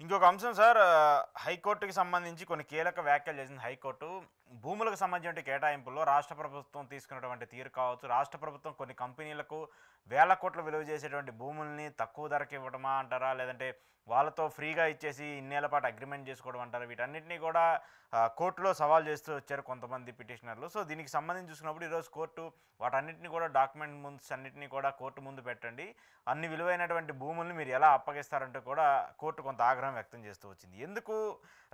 ఇంకొక అంశం సార్ హైకోర్టుకి సంబంధించి కొన్ని కీలక వ్యాఖ్యలు చేసింది హైకోర్టు. భూములకు సంబంధించిన కేటాయింపుల్లో రాష్ట్ర ప్రభుత్వం తీసుకున్నటువంటి తీరు కావచ్చు, రాష్ట్ర ప్రభుత్వం కొన్ని కంపెనీలకు వేల కోట్ల విలువ చేసేటువంటి భూముల్ని తక్కువ ధరకి ఇవ్వడమా అంటారా? లేదంటే వాళ్ళతో ఫ్రీగా ఇచ్చేసి ఇన్నేళ్ల పాటు అగ్రిమెంట్ చేసుకోవడం అంటారా? వీటన్నిటిని కూడా కోర్టులో సవాల్ చేస్తూ వచ్చారు కొంతమంది పిటిషనర్లు. సో దీనికి సంబంధించి చూసినప్పుడు ఈరోజు కోర్టు వాటన్నిటిని కూడా డాక్యుమెంట్ ముందు అన్నింటినీ కూడా కోర్టు ముందు పెట్టండి, అన్ని విలువైనటువంటి భూముల్ని మీరు ఎలా అప్పగిస్తారంటూ కూడా కోర్టు కొంత ఆగ్రహం వ్యక్తం చేస్తూ వచ్చింది. ఎందుకు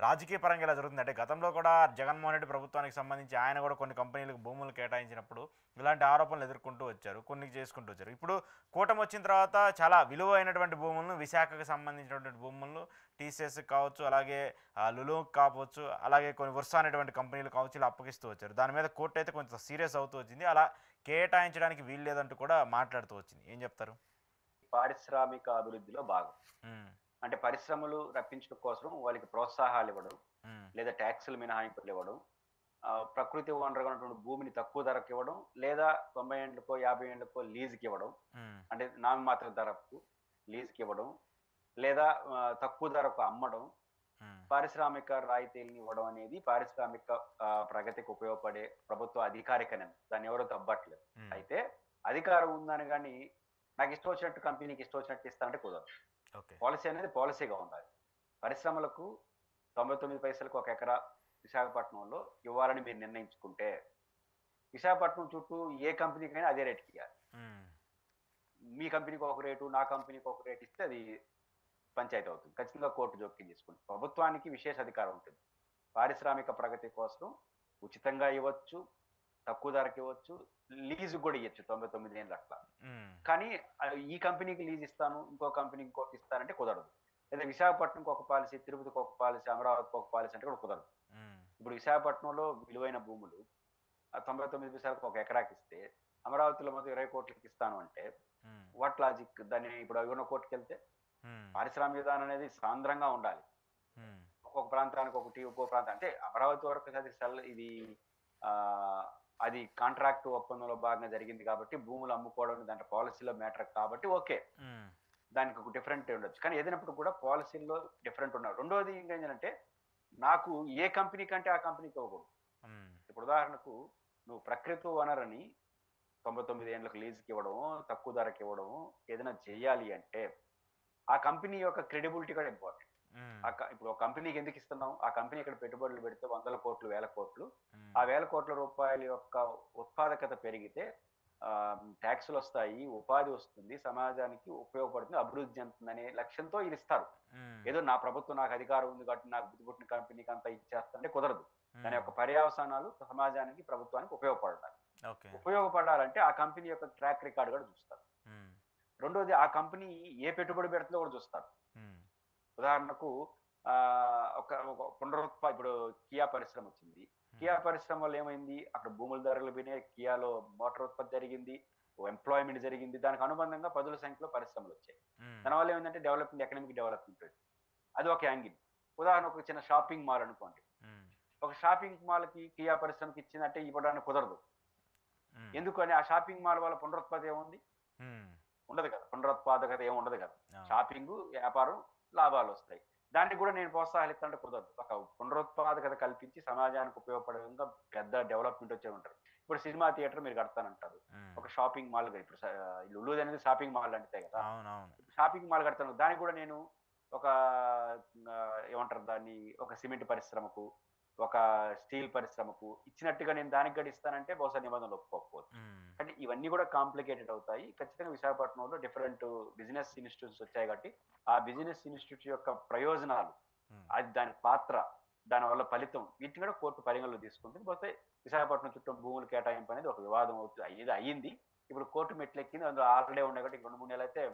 రాజకీయ పరంగా ఇలా జరుగుతుంది అంటే, గతంలో కూడా జగన్మోహన్ రెడ్డి ప్రభుత్వానికి సంబంధించి ఆయన కూడా కొన్ని కంపెనీలకు భూములు కేటాయించినప్పుడు ఇలాంటి ఆరోపణలు ఎదుర్కొంటూ వచ్చారు, కొన్ని చేసుకుంటూ వచ్చారు. ఇప్పుడు కూటమి వచ్చిన తర్వాత చాలా విలువైనటువంటి భూములను, విశాఖకు సంబంధించినటువంటి భూములను టీసీఎస్ కావచ్చు, అలాగే లులు కావచ్చు, అలాగే కొన్ని వర్ష అనేటువంటి కంపెనీలు కావచ్చు, ఇలా అప్పగిస్తూ వచ్చారు. దాని మీద కోర్టు అయితే కొంచెం సీరియస్ అవుతూ వచ్చింది. అలా కేటాయించడానికి వీలు లేదంటూ కూడా మాట్లాడుతూ వచ్చింది. ఏం చెప్తారు? పారిశ్రామిక అభివృద్ధిలో భాగం. అంటే పరిశ్రమలు రప్పించడం కోసం వాళ్ళకి ప్రోత్సాహాలు ఇవ్వడం, లేదా ట్యాక్సులు మినహాయింపులు ఇవ్వడం, ప్రకృతి వనరుగా ఉన్నటువంటి భూమిని తక్కువ ధరకు ఇవ్వడం, లేదా 90 ఏళ్ళకో 50 ఏళ్ళకో లీజుకి ఇవ్వడం, అంటే నామమాత్ర ధరకు లీజుకి ఇవ్వడం, లేదా తక్కువ ధరకు అమ్మడం, పారిశ్రామిక రాయితీలను ఇవ్వడం అనేది పారిశ్రామిక ప్రగతికి ఉపయోగపడే ప్రభుత్వ అధికారిక నిర్ణయం. దాన్ని ఎవరో తప్పట్లేదు. అయితే అధికారం ఉందని కానీ నాకు ఇష్టం వచ్చినట్టు కంపెనీకి ఇష్టం వచ్చినట్టు ఇస్తానంటే కుదరదు. పాలసీ అనేది పాలసీగా ఉండాలి. పరిశ్రమలకు 99 పైసలకు ఒక ఎకరా విశాఖపట్నంలో ఇవ్వాలని మీరు నిర్ణయించుకుంటే, విశాఖపట్నం చుట్టూ ఏ కంపెనీకైనా అదే రేటుకి ఇవ్వాలి. మీ కంపెనీకి ఒక రేటు, నా కంపెనీకి ఒక రేటు ఇస్తే అది పంచాయతీ అవుతుంది. ఖచ్చితంగా కోర్టు జోక్యం తీసుకుంటుంది. ప్రభుత్వానికి విశేష అధికారం ఉంటుంది. పారిశ్రామిక ప్రగతి కోసం ఉచితంగా ఇవ్వచ్చు, తక్కువ ధరకి ఇవ్వచ్చు, లీజు కూడా ఇవ్వచ్చు 99 ఏళ్ళు అట్లా. కానీ ఈ కంపెనీకి లీజ్ ఇస్తాను, ఇంకో కంపెనీకి ఇంకోటి ఇస్తానంటే కుదరదు. లేదా విశాఖపట్నంకి ఒక పాలసీ, తిరుపతికి ఒక పాలసీ, అమరావతికి ఒక పాలసీ అంటే కూడా కుదరదు. ఇప్పుడు విశాఖపట్నంలో విలువైన భూములు 99 పైసలకు ఒక ఎకరాకి ఇస్తే, అమరావతిలో మొత్తం 20 కోట్లకి ఇస్తాను అంటే వాట్ లాజిక్? దాన్ని ఇప్పుడు అవిన కోర్టుకి వెళ్తే పారిశ్రామిక విధానం అనేది సాంద్రంగా ఉండాలి. ఒక్కొక్క ప్రాంతానికి ఒకటి, ఒక్కో ప్రాంతం అంటే అమరావతి వరకు ఇది అది కాంట్రాక్ట్ ఒప్పందంలో భాగంగా జరిగింది కాబట్టి భూములు అమ్ముకోవడం దాంట్లో పాలసీలో మ్యాటర్ కాబట్టి ఓకే, దానికి ఒక డిఫరెంట్ ఉండొచ్చు. కానీ ఏదైనప్పుడు కూడా పాలసీల్లో డిఫరెంట్ ఉన్నారు. రెండోది ఇంకా ఏంటంటే, నాకు ఏ కంపెనీ కంటే ఆ కంపెనీకి ఇవ్వకూడదు. ఇప్పుడు ఉదాహరణకు నువ్వు ప్రకృతి వనరుని 99 ఏళ్ళకి లీజుకి ఇవ్వడం, తక్కువ ధరకి ఇవ్వడం ఏదైనా చేయాలి అంటే ఆ కంపెనీ యొక్క క్రెడిబిలిటీ కూడా ఇంపార్టెంట్. ఇప్పుడు ఒక కంపెనీకి ఎందుకు ఇస్తున్నాం? ఆ కంపెనీ ఇక్కడ పెట్టుబడులు పెడితే 100 కోట్లు 1000 కోట్లు, ఆ 1000 కోట్ల రూపాయల యొక్క ఉత్పాదకత పెరిగితే ట్యాక్సులు వస్తాయి, ఉపాధి వస్తుంది, సమాజానికి ఉపయోగపడుతుంది, అభివృద్ధి చెందుతుంది అనే లక్ష్యంతో ఇది ఇస్తారు. ఏదో నా ప్రభుత్వం నాకు అధికారం ఉంది కాబట్టి నాకు బుద్ధి పుట్టిన కంపెనీకి అంతా ఇచ్చేస్తుంటే కుదరదు. దాని యొక్క పర్యవసానాలు సమాజానికి, ప్రభుత్వానికి ఉపయోగపడాలి. ఉపయోగపడాలంటే ఆ కంపెనీ యొక్క ట్రాక్ రికార్డ్ కూడా చూస్తారు. రెండోది ఆ కంపెనీ ఏ పెట్టుబడి పెడుతుందో కూడా చూస్తారు. ఉదాహరణకు ఒక ఇప్పుడు కియా పరిశ్రమ వచ్చింది. కియా పరిశ్రమ వల్ల ఏమైంది? అక్కడ భూముల ధరలు పెరిగినాయి, కియాలో మోటార్ ఉత్పత్తి జరిగింది, ఎంప్లాయ్మెంట్ జరిగింది, దానికి అనుబంధంగా పదుల సంఖ్యలో పరిశ్రమలు వచ్చాయి. దానివల్ల ఏమైందంటే డెవలప్మెంట్, ఎకనామిక్ డెవలప్మెంట్. అది ఒక యాంగిల్. ఉదాహరణ ఒక చిన్న షాపింగ్ మాల్ అనుకోండి. ఒక షాపింగ్ మాల్ కి కియా పరిశ్రమకి ఇచ్చిందంటే ఇవ్వడానికి కుదరదు. ఎందుకని? ఆ షాపింగ్ మాల్ వల్ల పునరుత్పత్తి ఏముంది? ఉండదు కదా. పునరుత్పాదకత ఏమి ఉండదు కదా. షాపింగ్, వ్యాపారం, లాభాలు వస్తాయి. దానికి కూడా నేను ప్రోత్సాహాలిస్తానంటే కుదరదు. ఒక పునరుత్పాదకత కల్పించి సమాజానికి ఉపయోగపడే విధంగా పెద్ద డెవలప్మెంట్ వచ్చే ఉంటారు. ఇప్పుడు సినిమా థియేటర్ మీరు కడతానంటారు, ఒక షాపింగ్ మాల్. ఇప్పుడు లులు అనేది షాపింగ్ మాల్ అంటే కదా. షాపింగ్ మాల్ కడతాను, దానికి కూడా నేను ఒక ఏమంటారు దాన్ని, ఒక సిమెంట్ పరిశ్రమకు, ఒక స్టీల్ పరిశ్రమకు ఇచ్చినట్టుగా నేను దానికి కూడా ఇస్తానంటే బహుశా నిబంధనలు ఒప్పుకోకపోవచ్చు. అంటే ఇవన్నీ కూడా కాంప్లికేటెడ్ అవుతాయి. ఖచ్చితంగా విశాఖపట్నంలో డిఫరెంట్ బిజినెస్ ఇన్స్టిట్యూట్స్ వచ్చాయి కాబట్టి ఆ బిజినెస్ ఇన్స్టిట్యూట్ యొక్క ప్రయోజనాలు, అది దాని పాత్ర, దాని వల్ల ఫలితం, వీటిని కూడా కోర్టు పరిగణలో తీసుకుంటుంది. పోతే విశాఖపట్నం చుట్టూ భూములు కేటాయింపు అనేది ఒక వివాదం అవుతుంది. ఇది అయ్యింది. ఇప్పుడు కోర్టు మెట్లెక్కింది. అందులో ఆల్రెడీ ఉన్నాయి కాబట్టి 2-3 నెలలు అయితే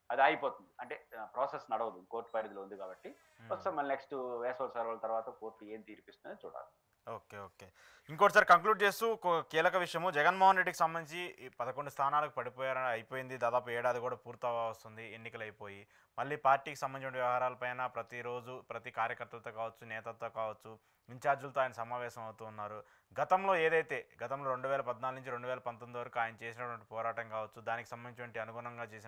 అది అయిపోతుంది. అంటే ప్రాసెస్ నడవదు, కోర్టు పరిధిలో ఉంది కాబట్టి. వస్తాం మళ్ళీ నెక్స్ట్ వేసవి సెలవుల తర్వాత కోర్టు ఏం తీర్పిస్తుందో చూడాలి. ఓకే. ఇంకోటిసారి కంక్లూడ్ చేస్తూ కీలక విషయము, జగన్మోహన్ రెడ్డికి సంబంధించి 11 స్థానాలకు అయిపోయింది. దాదాపు ఏడాది కూడా పూర్తవస్తుంది ఎన్నికలు అయిపోయి. మళ్ళీ పార్టీకి సంబంధించిన వ్యవహారాలపైన ప్రతిరోజు ప్రతి కార్యకర్తలతో కావచ్చు, నేతలతో కావచ్చు, ఇన్ఛార్జీలతో ఆయన సమావేశం అవుతూ ఉన్నారు. గతంలో 2014 నుంచి 2019 వరకు ఆయన చేసినటువంటి పోరాటం కావచ్చు, దానికి సంబంధించినటువంటి అనుగుణంగా చేసిన